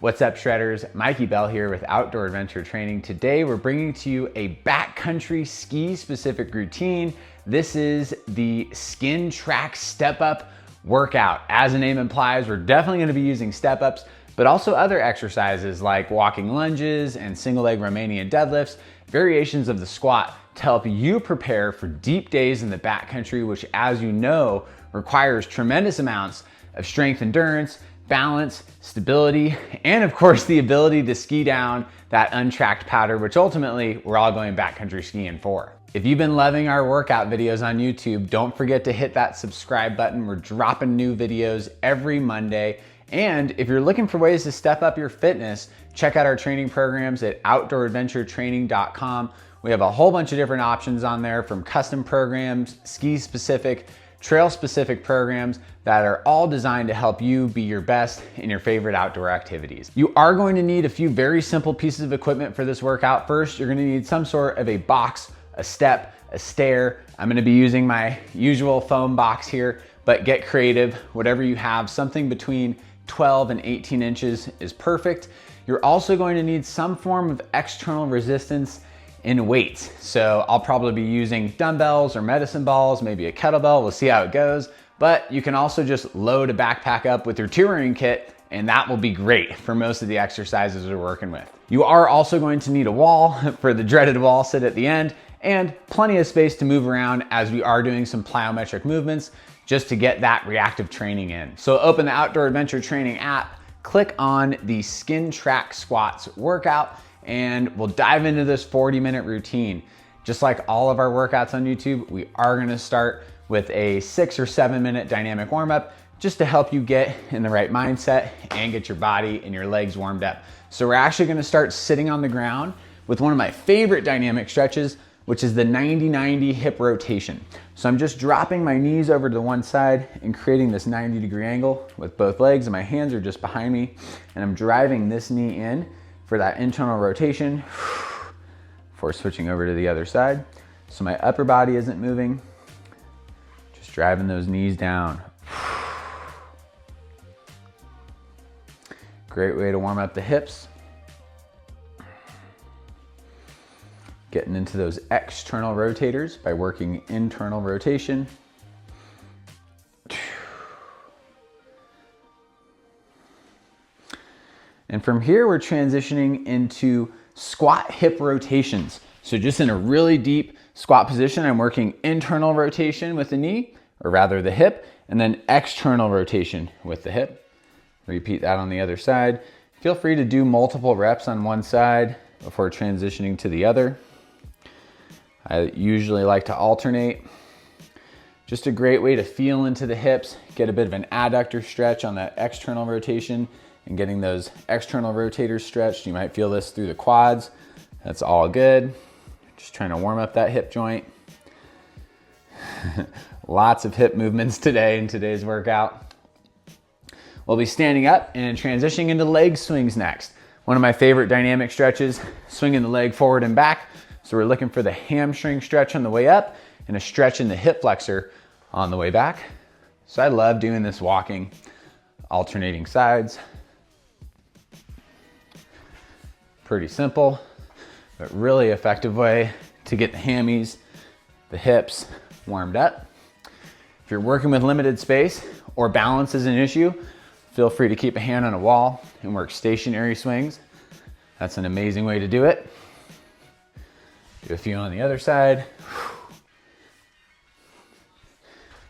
What's up, Shredders? Mikey Bell here with Outdoor Adventure Training. Today we're bringing to you a backcountry ski specific routine. This is the Skin Track Step Up workout. As the name implies, we're definitely going to be using step ups, but also other exercises like walking lunges and single leg Romanian deadlifts, variations of the squat to help you prepare for deep days in the backcountry, which, as you know, requires tremendous amounts of strength, endurance, balance, stability, and of course the ability to ski down that untracked powder, which ultimately we're all going backcountry skiing for. If you've been loving our workout videos on YouTube, don't forget to hit that subscribe button. We're dropping new videos every Monday. And if you're looking for ways to step up your fitness, check out our training programs at outdooradventuretraining.com. We have a whole bunch of different options on there, from custom programs, ski specific, trail specific programs that are all designed to help you be your best in your favorite outdoor activities. You are going to need a few very simple pieces of equipment for this workout. First, you're going to need some sort of a box, a step, a stair. I'm going to be using my usual foam box here, but get creative. Whatever you have, something between 12 and 18 inches is perfect. You're also going to need some form of external resistance in weights. So I'll probably be using dumbbells or medicine balls, maybe a kettlebell. We'll see how it goes. But you can also just load a backpack up with your touring kit, and that will be great for most of the exercises we're working with. You are also going to need a wall for the dreaded wall sit at the end, and plenty of space to move around as we are doing some plyometric movements just to get that reactive training in. So open the Outdoor Adventure Training app, click on the Skin Track Squats workout, and we'll dive into this 40-minute routine. Just like all of our workouts on YouTube, we are gonna start with a 6 or 7 minute dynamic warm-up just to help you get in the right mindset and get your body and your legs warmed up. So we're actually gonna start sitting on the ground with one of my favorite dynamic stretches, which is the 90-90 hip rotation. So I'm just dropping my knees over to the one side and creating this 90-degree angle with both legs, and my hands are just behind me, and I'm driving this knee in for that internal rotation before switching over to the other side. So my upper body isn't moving, just driving those knees down. Great way to warm up the hips. Getting into those external rotators by working internal rotation. And from here, we're transitioning into squat hip rotations. So just in a really deep squat position, I'm working internal rotation with the knee, or rather the hip, and then external rotation with the hip. Repeat that on the other side. Feel free to do multiple reps on one side before transitioning to the other. I usually like to alternate. Just a great way to feel into the hips, get a bit of an adductor stretch on that external rotation, and getting those external rotators stretched. You might feel this through the quads. That's all good. Just trying to warm up that hip joint. Lots of hip movements today in today's workout. We'll be standing up and transitioning into leg swings next. One of my favorite dynamic stretches, swinging the leg forward and back. So we're looking for the hamstring stretch on the way up and a stretch in the hip flexor on the way back. So I love doing this walking, alternating sides. Pretty simple, but really effective way to get the hammies, the hips warmed up. If you're working with limited space or balance is an issue, feel free to keep a hand on a wall and work stationary swings. That's an amazing way to do it. Do a few on the other side.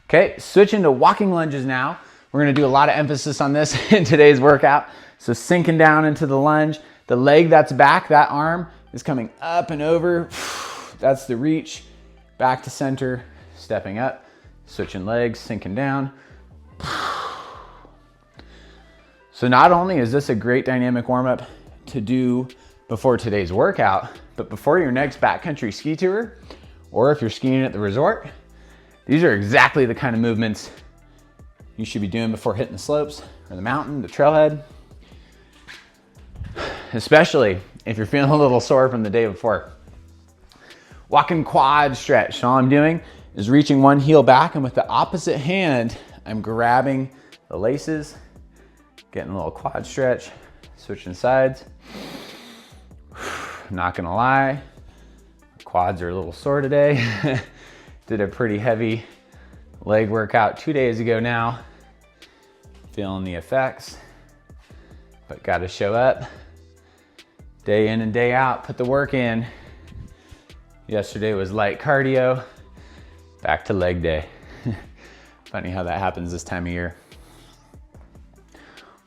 Okay, switching to walking lunges now. We're gonna do a lot of emphasis on this in today's workout. So sinking down into the lunge, the leg that's back, that arm is coming up and over. That's the reach, back to center, stepping up, switching legs, sinking down. So not only is this a great dynamic warm-up to do before today's workout, but before your next backcountry ski tour, or if you're skiing at the resort, these are exactly the kind of movements you should be doing before hitting the slopes or the mountain, the trailhead, especially if you're feeling a little sore from the day before. Walking quad stretch. So all I'm doing is reaching one heel back, and with the opposite hand, I'm grabbing the laces, getting a little quad stretch, Switching sides. Not gonna lie, quads are a little sore today. Did a pretty heavy leg workout 2 days ago now. Feeling the effects, but gotta show up day in and day out, put the work in. Yesterday was light cardio, back to leg day. Funny how that happens this time of year.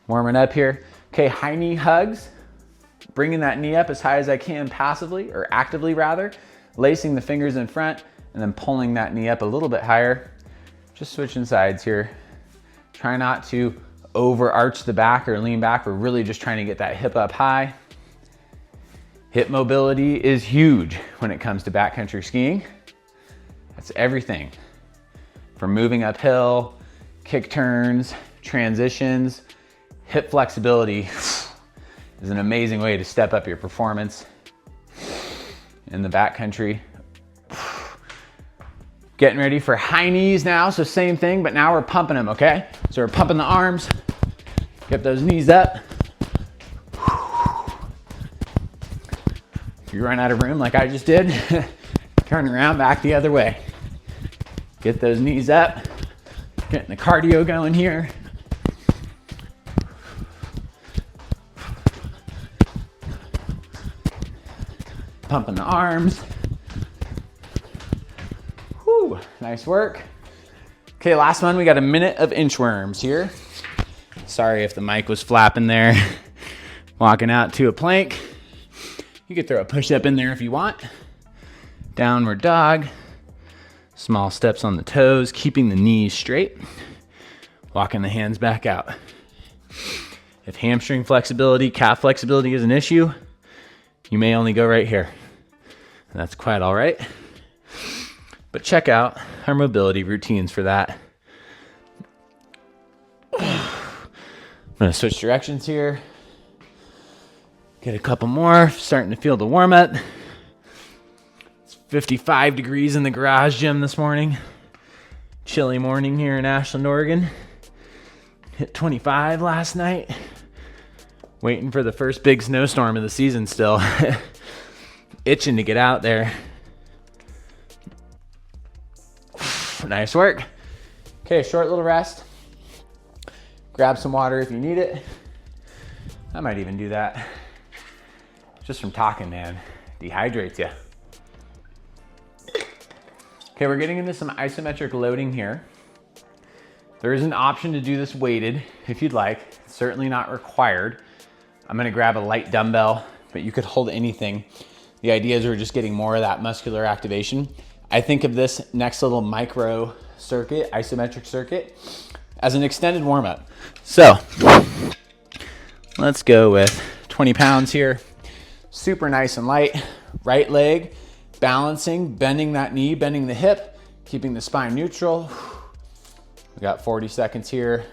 Warming up here. Okay, high knee hugs. Bringing that knee up as high as I can passively, or actively rather. Lacing the fingers in front and then pulling that knee up a little bit higher. Just switching sides here. Try not to overarch the back or lean back. We're really just trying to get that hip up high. Hip mobility is huge when it comes to backcountry skiing. That's everything. From moving uphill, kick turns, transitions, hip flexibility is an amazing way to step up your performance in the backcountry. Getting ready for high knees now, so same thing, but now we're pumping them, okay? So we're pumping the arms, get those knees up. If you run out of room like I just did, turn around back the other way. Get those knees up, getting the cardio going here. Pumping the arms. Whew, nice work. Okay, last one, we got a minute of inchworms here. Sorry if the mic was flapping there. Walking out to a plank. You could throw a push-up in there if you want. Downward dog. Small steps on the toes, keeping the knees straight. Walking the hands back out. If hamstring flexibility, calf flexibility is an issue, you may only go right here. And that's quite all right. But check out our mobility routines for that. I'm gonna switch directions here. Get a couple more, starting to feel the warm up. It's 55 degrees in the garage gym this morning. Chilly morning here in Ashland, Oregon. Hit 25 last night. Waiting for the first big snowstorm of the season still. Itching to get out there. Nice work. Okay, short little rest. Grab some water if you need it. I might even do that. Just from talking, man. Dehydrates you. Okay, we're getting into some isometric loading here. There is an option to do this weighted if you'd like. It's certainly not required. I'm gonna grab a light dumbbell, but you could hold anything. The idea is we're just getting more of that muscular activation. I think of this next little micro circuit, isometric circuit, as an extended warm up. So let's go with 20 pounds here. Super nice and light. Right leg, balancing, bending that knee, bending the hip, keeping the spine neutral. We got 40 seconds here.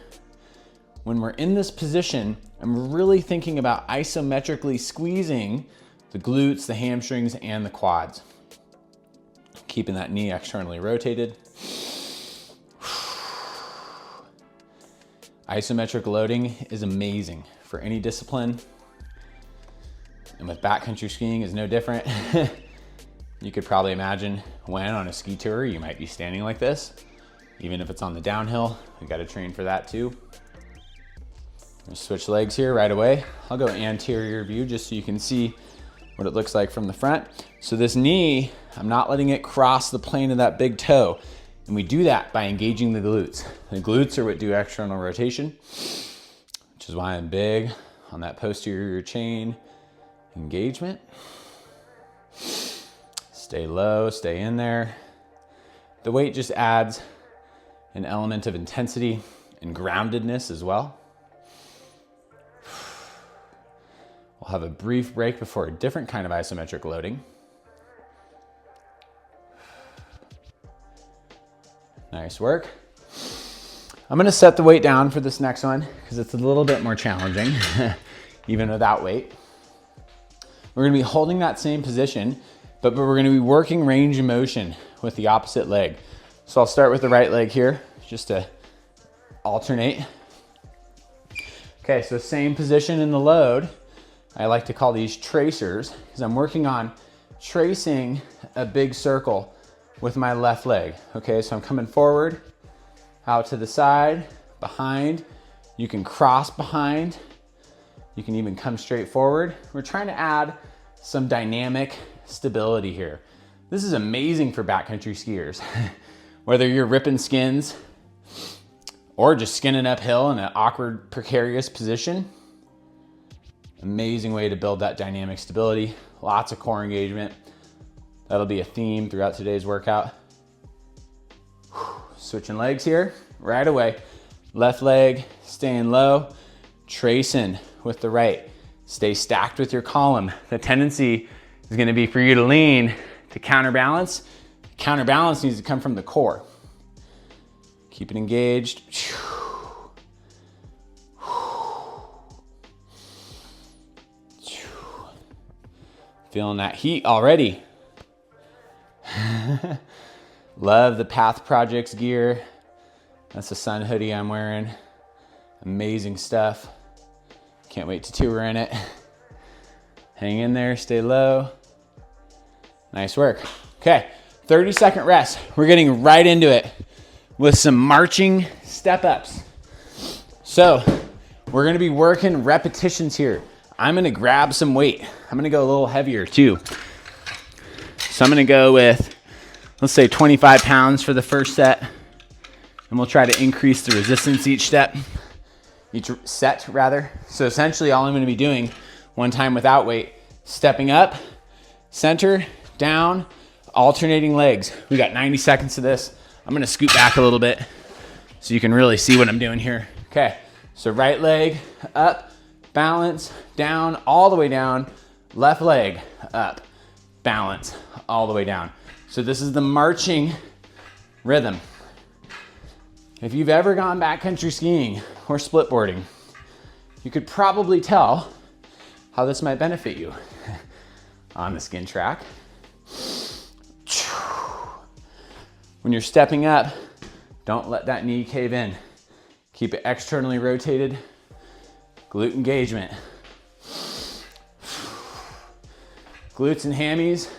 When we're in this position, I'm really thinking about isometrically squeezing the glutes, the hamstrings, and the quads. Keeping that knee externally rotated. Isometric loading is amazing for any discipline. And with backcountry skiing is no different. You could probably imagine when on a ski tour, you might be standing like this. Even if it's on the downhill, we gotta train for that too. Switch legs here right away. I'll go anterior view just so you can see what it looks like from the front. So this knee, I'm not letting it cross the plane of that big toe. And we do that by engaging the glutes. The glutes are what do external rotation, which is why I'm big on that posterior chain engagement. Stay low, stay in there. The weight just adds an element of intensity and groundedness as well. We'll have a brief break before a different kind of isometric loading. Nice work. I'm gonna set the weight down for this next one because it's a little bit more challenging, even without weight. We're gonna be holding that same position, but we're gonna be working range of motion with the opposite leg. So I'll start with the right leg here, just to alternate. Okay, so same position in the load. I like to call these tracers because I'm working on tracing a big circle with my left leg. Okay, so I'm coming forward, out to the side, behind. You can cross behind. You can even come straight forward. We're trying to add some dynamic stability here. This is amazing for backcountry skiers. Whether you're ripping skins or just skinning uphill in an awkward, precarious position, amazing way to build that dynamic stability. Lots of core engagement. That'll be a theme throughout today's workout. Switching legs here, right away. Left leg, staying low, tracing with the right. Stay stacked with your column. The tendency is gonna be for you to lean to counterbalance. Counterbalance needs to come from the core. Keep it engaged. Feeling that heat already. Love the Path Projects gear. That's the sun hoodie I'm wearing. Amazing stuff. Can't wait to tour in it. Hang in there, stay low. Nice work. Okay, 30-second rest. We're getting right into it with some marching step ups. So we're gonna be working repetitions here. I'm gonna grab some weight. I'm gonna go a little heavier too. So I'm gonna go with, let's say 25 pounds for the first set. And we'll try to increase the resistance each set. So essentially all I'm gonna be doing one time without weight, stepping up, center, down, alternating legs. We got 90 seconds of this. I'm gonna scoot back a little bit so you can really see what I'm doing here. Okay, so right leg up, balance, down, all the way down, left leg up, balance, all the way down. So this is the marching rhythm. If you've ever gone backcountry skiing or splitboarding, you could probably tell how this might benefit you on the skin track. When you're stepping up, don't let that knee cave in. Keep it externally rotated. Glute engagement. Glutes and hammies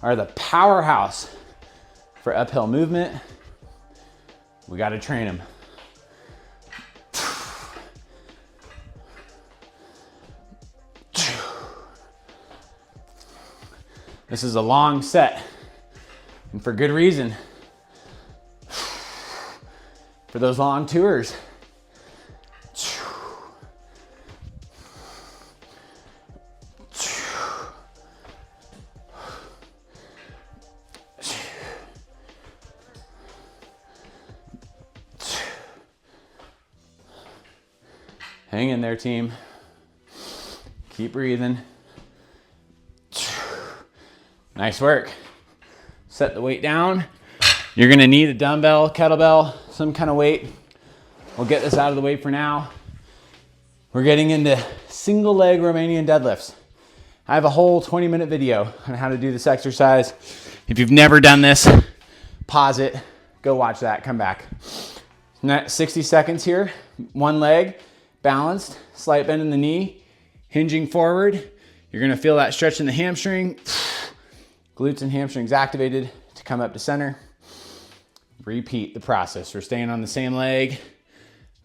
are the powerhouse for uphill movement. We got to train them. This is a long set, and for good reason. For those long tours. Hang in there, team. Keep breathing. Nice work. Set the weight down. You're gonna need a dumbbell, kettlebell, some kind of weight. We'll get this out of the way for now. We're getting into single leg Romanian deadlifts. I have a whole 20-minute video on how to do this exercise. If you've never done this, pause it, go watch that, come back. 60 seconds here, one leg, balanced, slight bend in the knee, hinging forward. You're gonna feel that stretch in the hamstring. Glutes and hamstrings activated to come up to center. Repeat the process. We're staying on the same leg.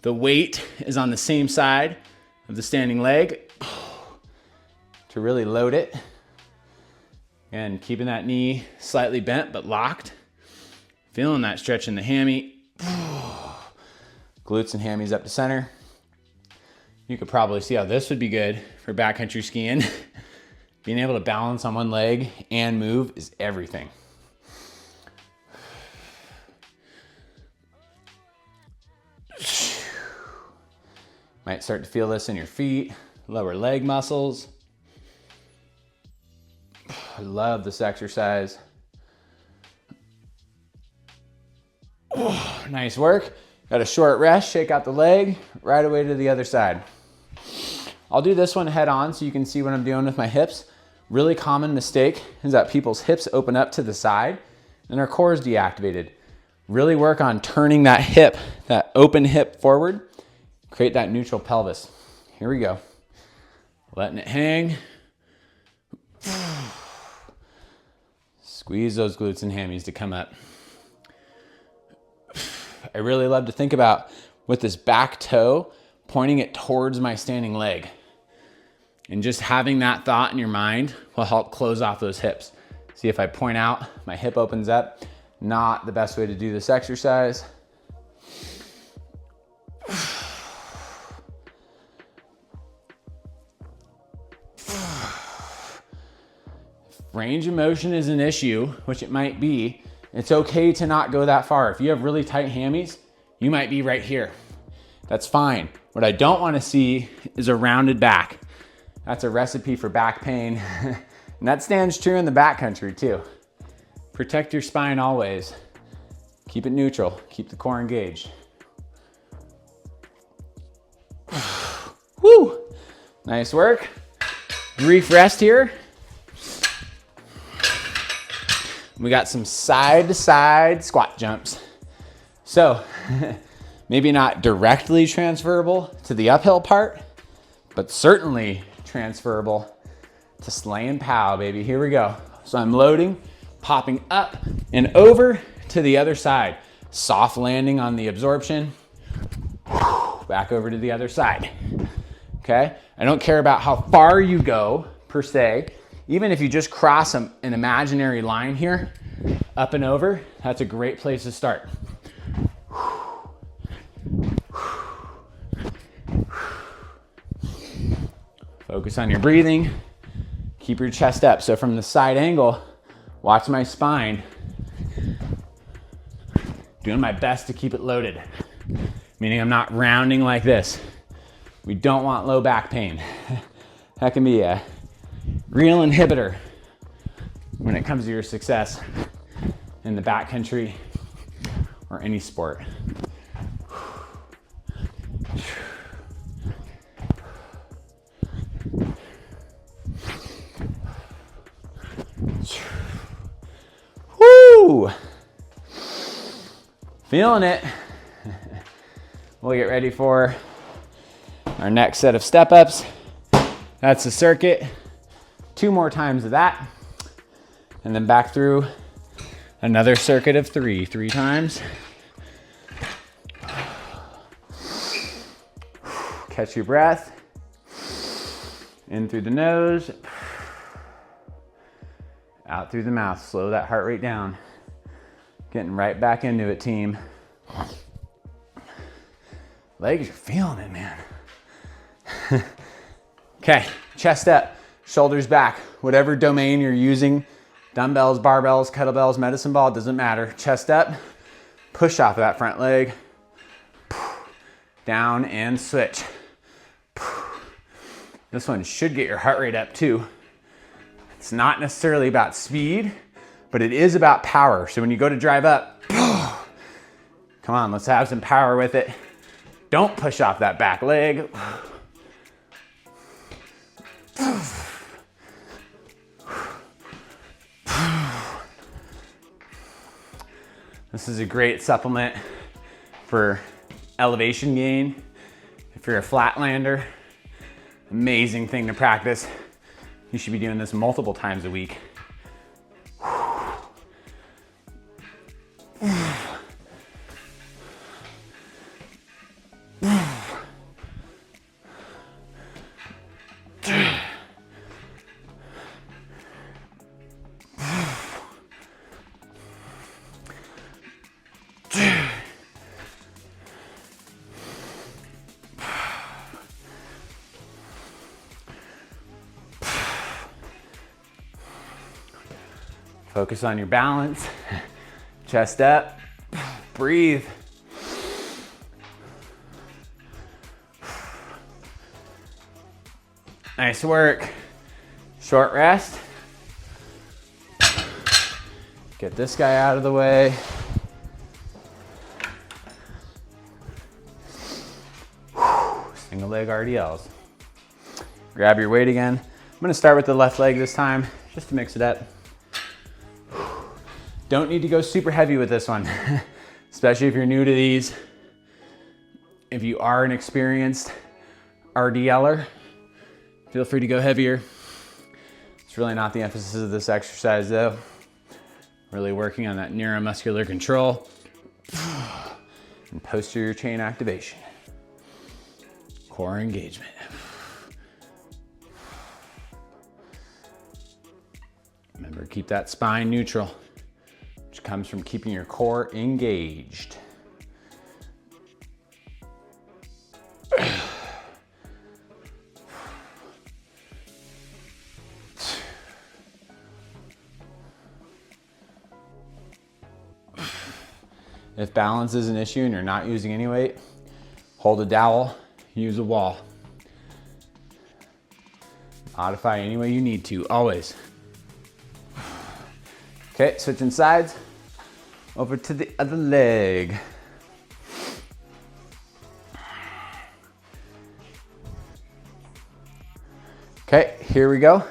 The weight is on the same side of the standing leg to really load it. And keeping that knee slightly bent but locked. Feeling that stretch in the hammy. Glutes and hammies up to center. You could probably see how this would be good for backcountry skiing. Being able to balance on one leg and move is everything. Might start to feel this in your feet, lower leg muscles. I love this exercise. Nice work. Got a short rest, shake out the leg, right away to the other side. I'll do this one head on so you can see what I'm doing with my hips. Really common mistake is that people's hips open up to the side and their core is deactivated. Really work on turning that hip, that open hip forward, create that neutral pelvis. Here we go. Letting it hang. Squeeze those glutes and hammies to come up. I really love to think about with this back toe, pointing it towards my standing leg. And just having that thought in your mind will help close off those hips. See, if I point out, my hip opens up. Not the best way to do this exercise. Range of motion is an issue, which it might be. It's okay to not go that far. If you have really tight hammies, you might be right here. That's fine. What I don't want to see is a rounded back. That's a recipe for back pain. And that stands true in the backcountry too. Protect your spine always. Keep it neutral. Keep the core engaged. Woo! Nice work. Brief rest here. We got some side to side squat jumps. So maybe not directly transferable to the uphill part, but certainly transferable to slaying pow, baby. Here we go. So I'm loading, popping up and over to the other side. Soft landing on the absorption. Back over to the other side. Okay? I don't care about how far you go per se. Even if you just cross an imaginary line here, up and over, that's a great place to start. Focus on your breathing. Keep your chest up. So from the side angle, watch my spine. Doing my best to keep it loaded. Meaning I'm not rounding like this. We don't want low back pain. That can be a real inhibitor when it comes to your success in the backcountry or any sport. Woo! Feeling it. We'll get ready for our next set of step-ups. That's the circuit. 2 more times of that. And then back through another circuit of 3 times. Catch your breath. In through the nose. Out through the mouth. Slow that heart rate down. Getting right back into it, team. Legs, you're feeling it, man. Okay, chest up, shoulders back. Whatever domain you're using, dumbbells, barbells, kettlebells, medicine ball, doesn't matter. Chest up, push off of that front leg. Down and switch. This one should get your heart rate up too. It's not necessarily about speed, but it is about power. So when you go to drive up, come on, let's have some power with it. Don't push off that back leg. This is a great supplement for elevation gain. If you're a flatlander, amazing thing to practice. You should be doing this multiple times a week. Focus on your balance, chest up, breathe. Nice work. Short rest. Get this guy out of the way. Single leg RDLs. Grab your weight again. I'm gonna start with the left leg this time, just to mix it up. Don't need to go super heavy with this one, especially if you're new to these. If you are an experienced RDLer, feel free to go heavier. It's really not the emphasis of this exercise though. Really working on that neuromuscular control and posterior chain activation. Core engagement. Remember, keep that spine neutral, which comes from keeping your core engaged. If balance is an issue and you're not using any weight, hold a dowel, use a wall. Modify any way you need to, always. Okay, switching sides, over to the other leg. Okay, here we go.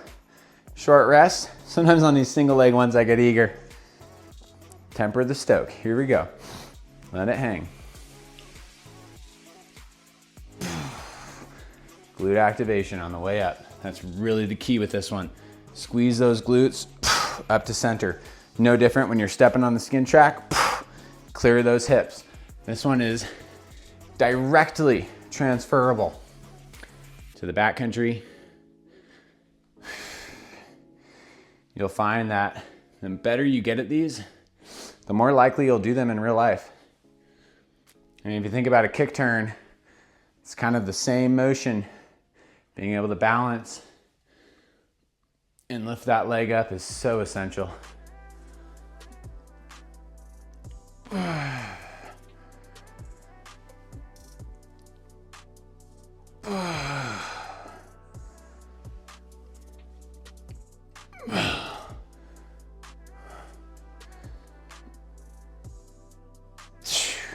Short rest. Sometimes on these single leg ones I get eager. Temper the stoke, here we go. Let it hang. Glute activation on the way up. That's really the key with this one. Squeeze those glutes up to center. No different when you're stepping on the skin track. Clear those hips. This one is directly transferable to the backcountry. You'll find that the better you get at these, the more likely you'll do them in real life. And if you think about a kick turn, it's kind of the same motion. Being able to balance and lift that leg up is so essential.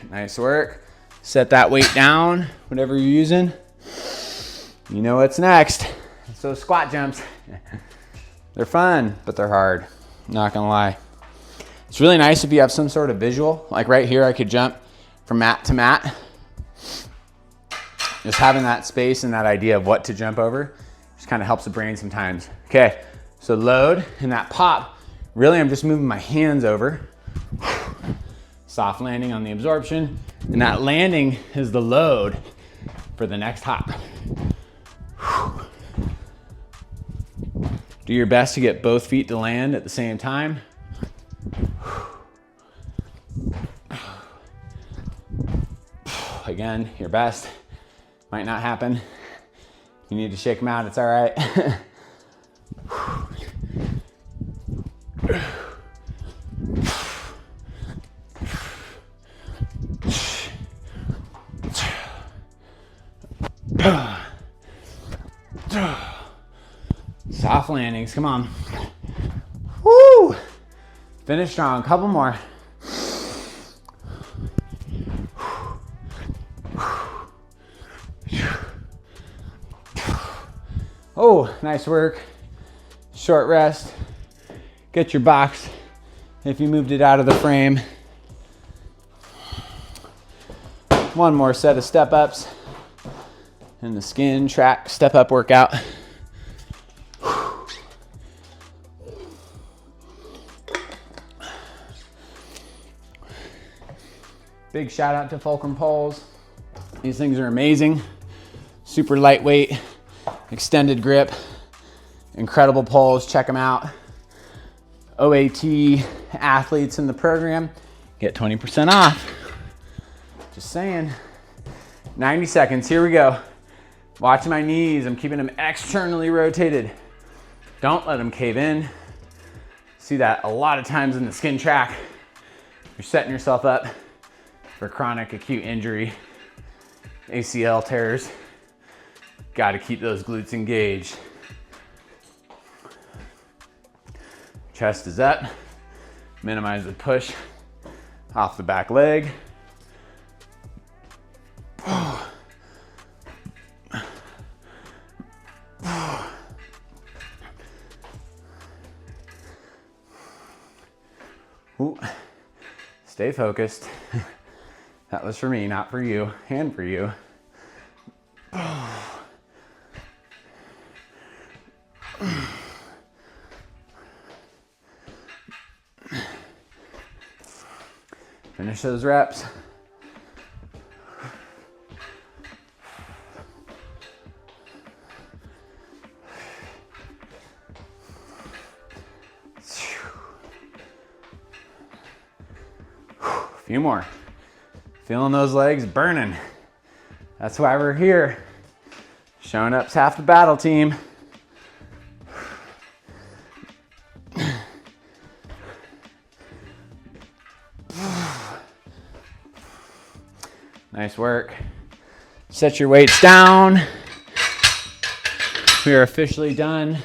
Nice work. Set that weight down, whatever you're using. You know what's next. So squat jumps. They're fun, but they're hard. Not gonna lie. It's really nice if you have some sort of visual. Like right here, I could jump from mat to mat. Just having that space and that idea of what to jump over just kind of helps the brain sometimes. Okay, so load and that pop. Really, I'm just moving my hands over. Soft landing on the absorption, and that landing is the load for the next hop. Do your best to get both feet to land at the same time. Again, your best. Might not happen. You need to shake them out, it's all right. Soft landings, come on. Woo! Finish strong, couple more. Oh, nice work. Short rest. Get your box if you moved it out of the frame. One more set of step ups and the skin track step up workout. Big shout out to Fulcrum poles. These things are amazing. Super lightweight, extended grip, incredible poles. Check them out. OAT athletes in the program get 20% off. Just saying. 90 seconds, here we go. Watch my knees, I'm keeping them externally rotated. Don't let them cave in. See that a lot of times in the skin track. You're setting yourself up for chronic acute injury, ACL tears. Got to keep those glutes engaged. Chest is up. Minimize the push off the back leg. Ooh. Stay focused. That was for me, not for you, and for you. Finish those reps. A few more. Feeling those legs burning. That's why we're here. Showing up's half the battle, team. Nice work. Set your weights down. We are officially done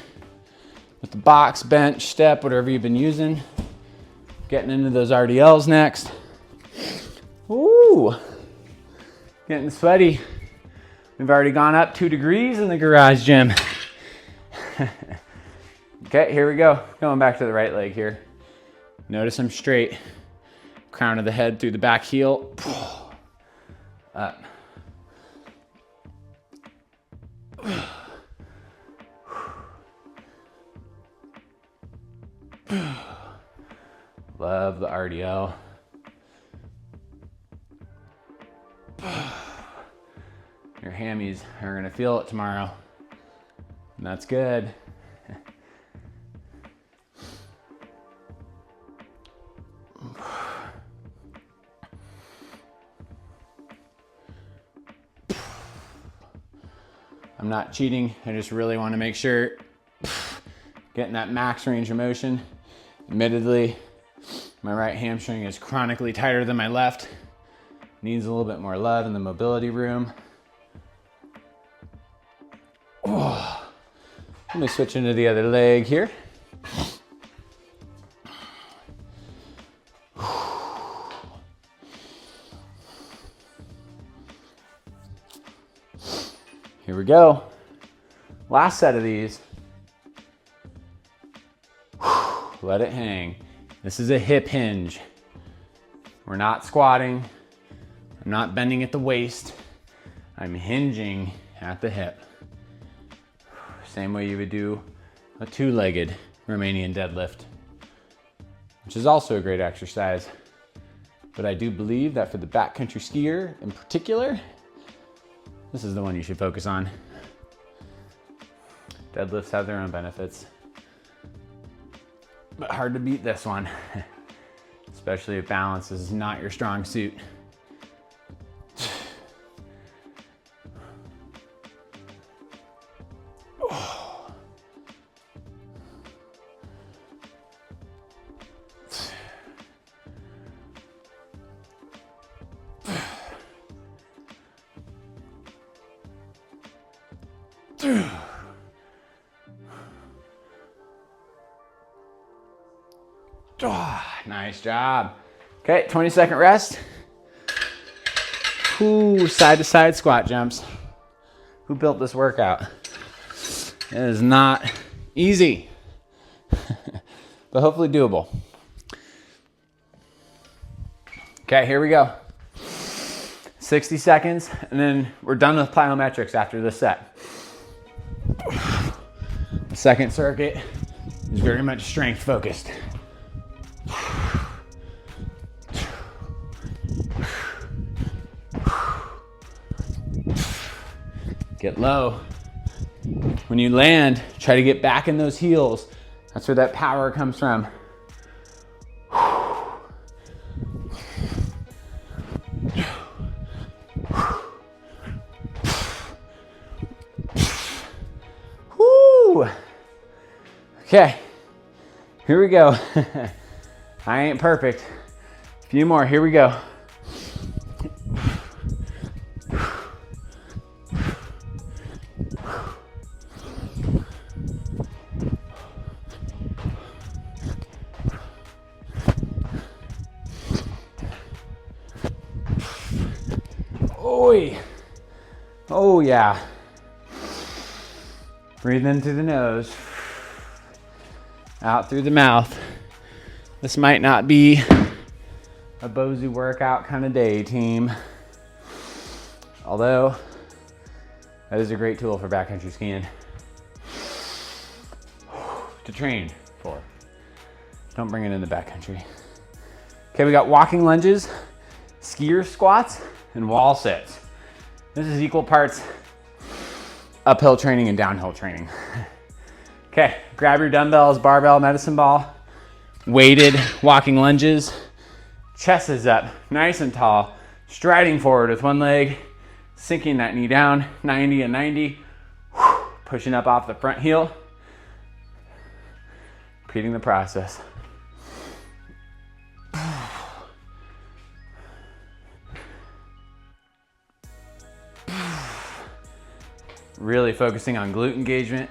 with the box, bench, step, whatever you've been using. Getting into those RDLs next. Ooh, getting sweaty. We've already gone up 2 degrees in the garage gym. Okay, here we go. Going back to the right leg here. Notice I'm straight. Crown of the head through the back heel. Up. Love the RDL. Your hammies are gonna feel it tomorrow, and that's good. I'm not cheating, I just really want to make sure getting that max range of motion. Admittedly, my right hamstring is chronically tighter than my left. Needs a little bit more love in the mobility room. Oh. Let me switch into the other leg here. Here we go. Last set of these. Let it hang. This is a hip hinge. We're not squatting. I'm not bending at the waist. I'm hinging at the hip. Same way you would do a 2-legged Romanian deadlift, which is also a great exercise. But I do believe that for the backcountry skier in particular, this is the one you should focus on. Deadlifts have their own benefits, but hard to beat this one, especially if balance is not your strong suit. Nice job. Okay, 20-second rest. Ooh, side to side squat jumps. Who built this workout? It is not easy, but hopefully doable. Okay, here we go. 60 seconds, and then we're done with plyometrics after this set. The second circuit is very much strength focused. Get low. When you land, try to get back in those heels. That's where that power comes from. Woo! Okay, here we go. I ain't perfect. A few more, here we go. Oi. Oh yeah. Breathe in through the nose, out through the mouth. This might not be a Bozu workout kind of day, team. Although, that is a great tool for backcountry skiing to train for. Don't bring it in the backcountry. Okay, we got walking lunges, skier squats, and wall sits. This is equal parts uphill training and downhill training. Okay, grab your dumbbells, barbell, medicine ball, weighted walking lunges, chest is up, nice and tall, striding forward with one leg, sinking that knee down, 90 and 90, pushing up off the front heel, repeating the process. Really focusing on glute engagement.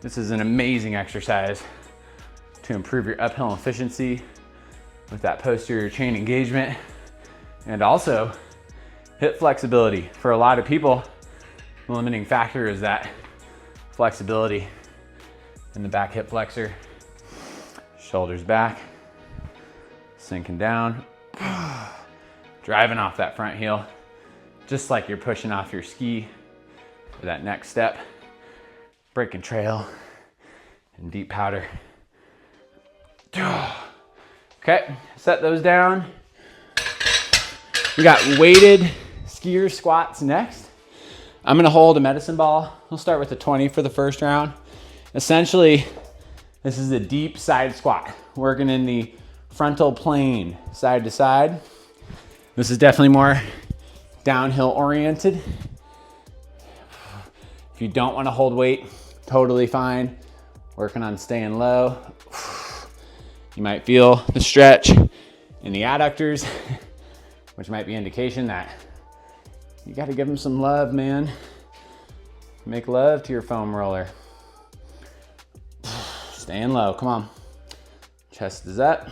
This is an amazing exercise to improve your uphill efficiency with that posterior chain engagement, and also hip flexibility. For a lot of people, the limiting factor is that flexibility in the back hip flexor. Shoulders back, sinking down, driving off that front heel, just like you're pushing off your ski for that next step. Breaking trail and deep powder. Okay, set those down. We got weighted skier squats next. I'm gonna hold a medicine ball. We'll start with a 20 for the first round. Essentially, this is a deep side squat, working in the frontal plane, side to side. This is definitely more downhill oriented. If you don't want to hold weight, totally fine. Working on staying low. You might feel the stretch in the adductors, which might be indication that you got to give them some love, man. Make love to your foam roller. Staying low, come on. Chest is up.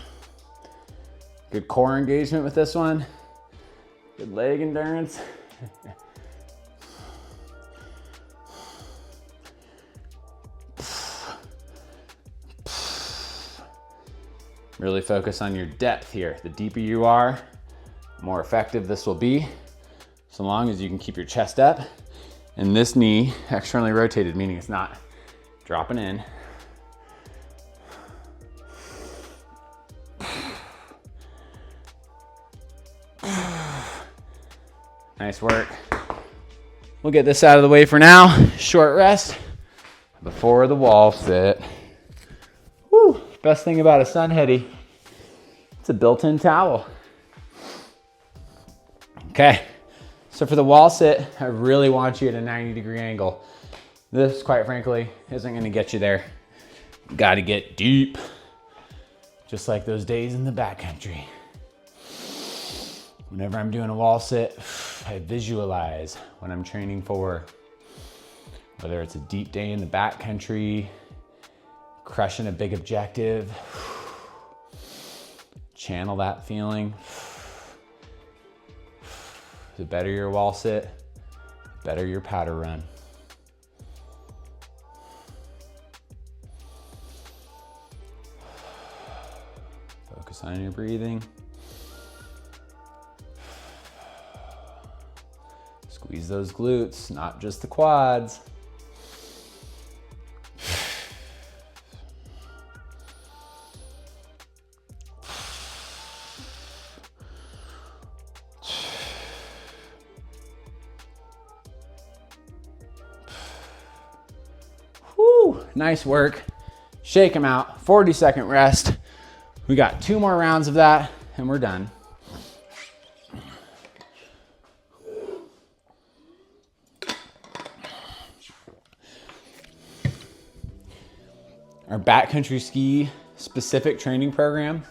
Good core engagement with this one. Good leg endurance. Really focus on your depth here. The deeper you are, the more effective this will be, so long as you can keep your chest up and this knee externally rotated, meaning it's not dropping in. Nice work. We'll get this out of the way for now. Short rest before the wall sit. Woo. Best thing about a Sunheady, it's a built-in towel. Okay, so for the wall sit, I really want you at a 90-degree angle. This, quite frankly, isn't gonna get you there. Gotta get deep, just like those days in the backcountry. Whenever I'm doing a wall sit, I visualize what I'm training for. Whether it's a deep day in the backcountry, crushing a big objective, channel that feeling. The better your wall sit, the better your powder run. Focus on your breathing. Squeeze those glutes, not just the quads. Whew, nice work. Shake them out, 40-second rest. We got 2 more rounds of that and we're done. Our backcountry ski specific training program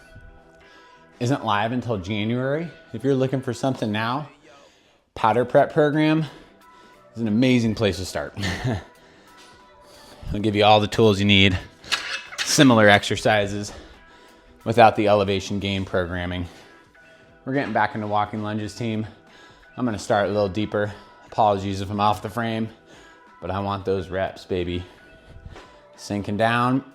isn't live until January. If you're looking for something now, powder prep program is an amazing place to start. I'll give you all the tools you need, similar exercises without the elevation gain programming. We're getting back into walking lunges, team. I'm gonna start a little deeper. Apologies if I'm off the frame, but I want those reps, baby. Sinking down.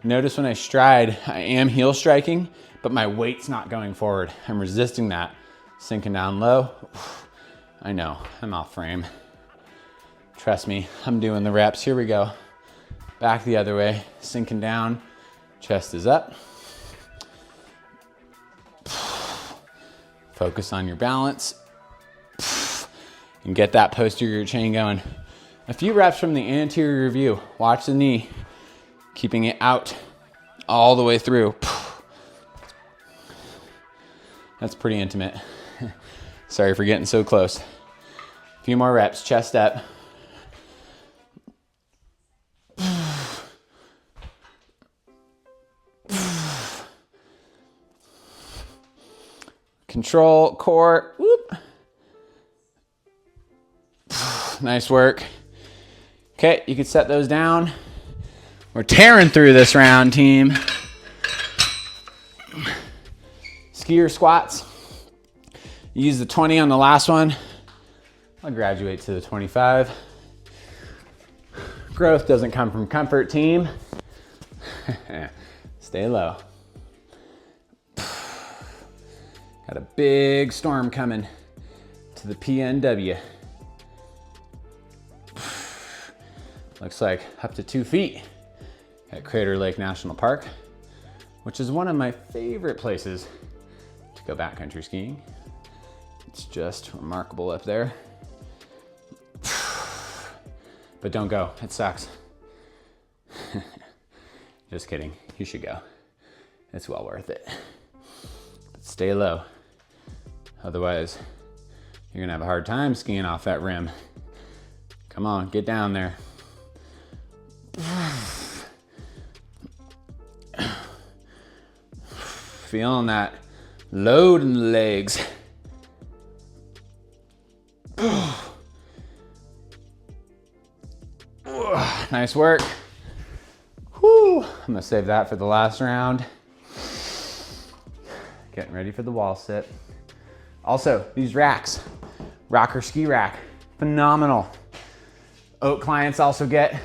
Notice when I stride, I am heel striking, but my weight's not going forward. I'm resisting that, sinking down low. I know, I'm off frame. Trust me, I'm doing the reps. Here we go. Back the other way, sinking down, chest is up. Focus on your balance and get that posterior chain going. A few reps from the anterior view. Watch the knee, keeping it out all the way through. That's pretty intimate. Sorry for getting so close. A few more reps, chest up. Control, core, whoop. Nice work. Okay, you can set those down. We're tearing through this round, team. Skier squats. Use the 20 on the last one. I'll graduate to the 25. Growth doesn't come from comfort, team. Stay low. Got a big storm coming to the PNW. Looks like up to 2 feet at Crater Lake National Park, which is one of my favorite places to go backcountry skiing. It's just remarkable up there. But don't go, it sucks. Just kidding, you should go. It's well worth it. But stay low. Otherwise, you're gonna have a hard time skiing off that rim. Come on, get down there. Feeling that load in the legs. Nice work. Whew. I'm gonna save that for the last round. Getting ready for the wall sit. Also, these racks, rocker ski rack, phenomenal. Oat clients also get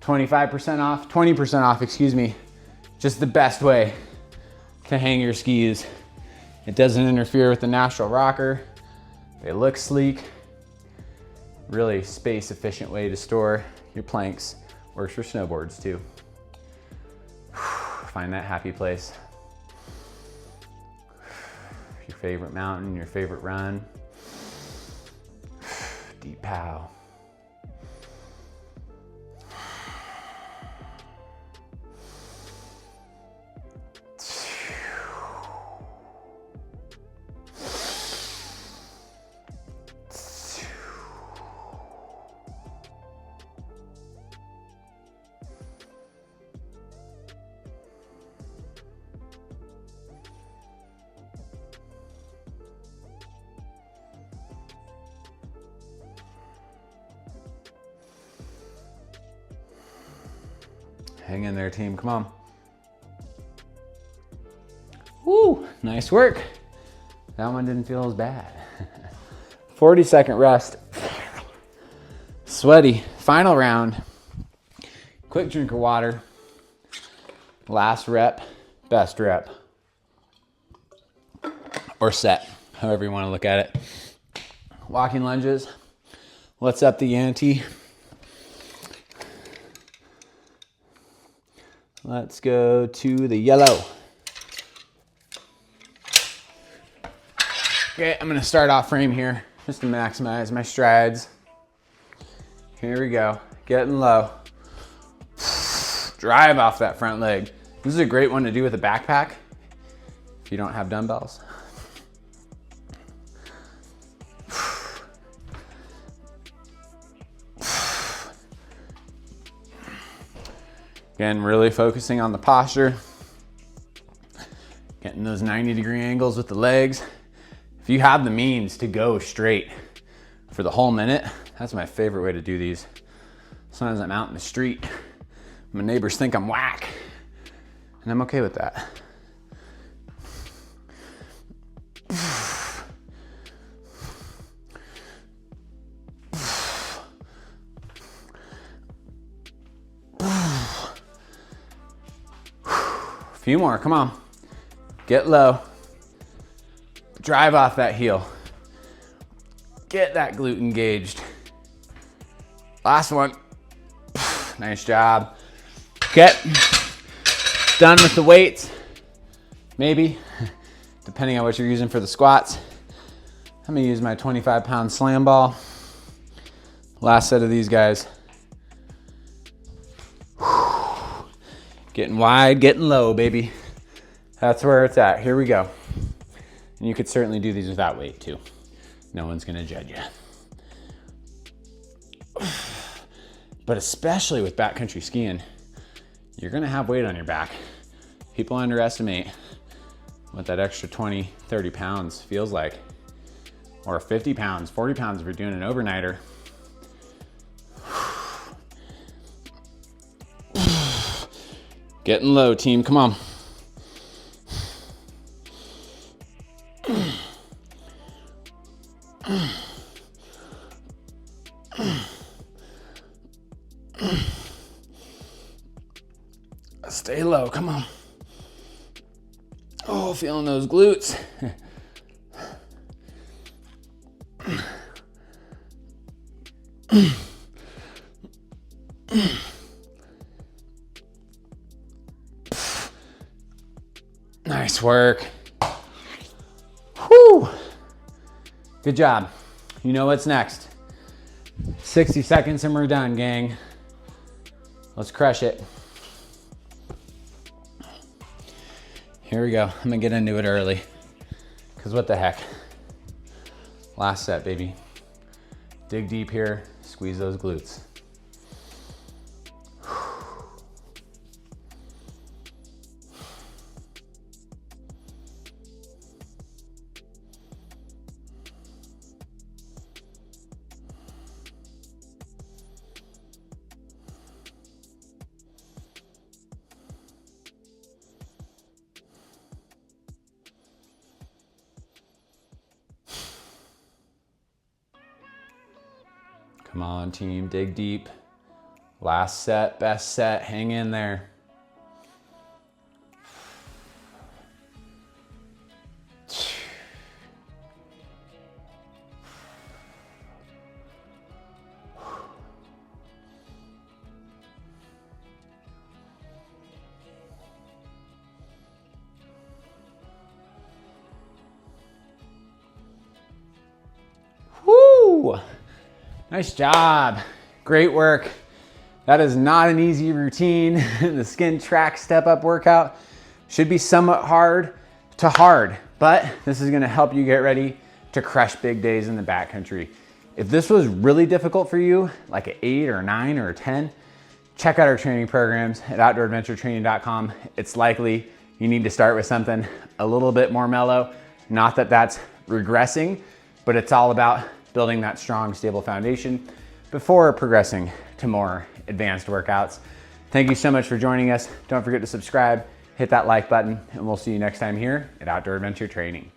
25% off, 20% off, excuse me. Just the best way to hang your skis. It doesn't interfere with the natural rocker. They look sleek. Really space efficient way to store your planks. Works for snowboards too. Find that happy place. Your favorite mountain, your favorite run. Deep pow. Hang in there, team, come on. Woo, nice work. That one didn't feel as bad. 40-second rest. Sweaty, final round. Quick drink of water. Last rep, best rep. Or set, however you want to look at it. Walking lunges. Let's up the ante. Let's go to the yellow. Okay, I'm gonna start off frame here just to maximize my strides. Here we go, getting low. Drive off that front leg. This is a great one to do with a backpack if you don't have dumbbells. Again, really focusing on the posture, getting those 90-degree angles with the legs. If you have the means to go straight for the whole minute, that's my favorite way to do these. Sometimes I'm out in the street, my neighbors think I'm whack, and I'm okay with that. Few more, come on. Get low. Drive off that heel. Get that glute engaged. Last one. Nice job. Okay. Done with the weights. Maybe, depending on what you're using for the squats. I'm gonna use my 25-pound slam ball. Last set of these guys. Getting wide, getting low, baby. That's where it's at. Here we go. And you could certainly do these without weight too. No one's gonna judge you. But especially with backcountry skiing, you're gonna have weight on your back. People underestimate what that extra 20, 30 pounds feels like. Or 50 pounds, 40 pounds if you're doing an overnighter. Getting low, team, come on. Stay low, come on. Oh, feeling those glutes. Nice work. Whew. Good job. You know what's next. 60 seconds and we're done, gang. Let's crush it. Here we go. I'm gonna get into it early. Cause what the heck. Last set, baby. Dig deep here, squeeze those glutes. Come on, team, dig deep. Last set, best set, hang in there. Woo! Nice job. Great work. That is not an easy routine. The skin track step up workout should be somewhat hard to hard, but this is gonna help you get ready to crush big days in the backcountry. If this was really difficult for you, like an 8 or a 9 or a 10, check out our training programs at outdooradventuretraining.com. It's likely you need to start with something a little bit more mellow. Not that that's regressing, but it's all about building that strong, stable foundation before progressing to more advanced workouts. Thank you so much for joining us. Don't forget to subscribe, hit that like button, and we'll see you next time here at Outdoor Adventure Training.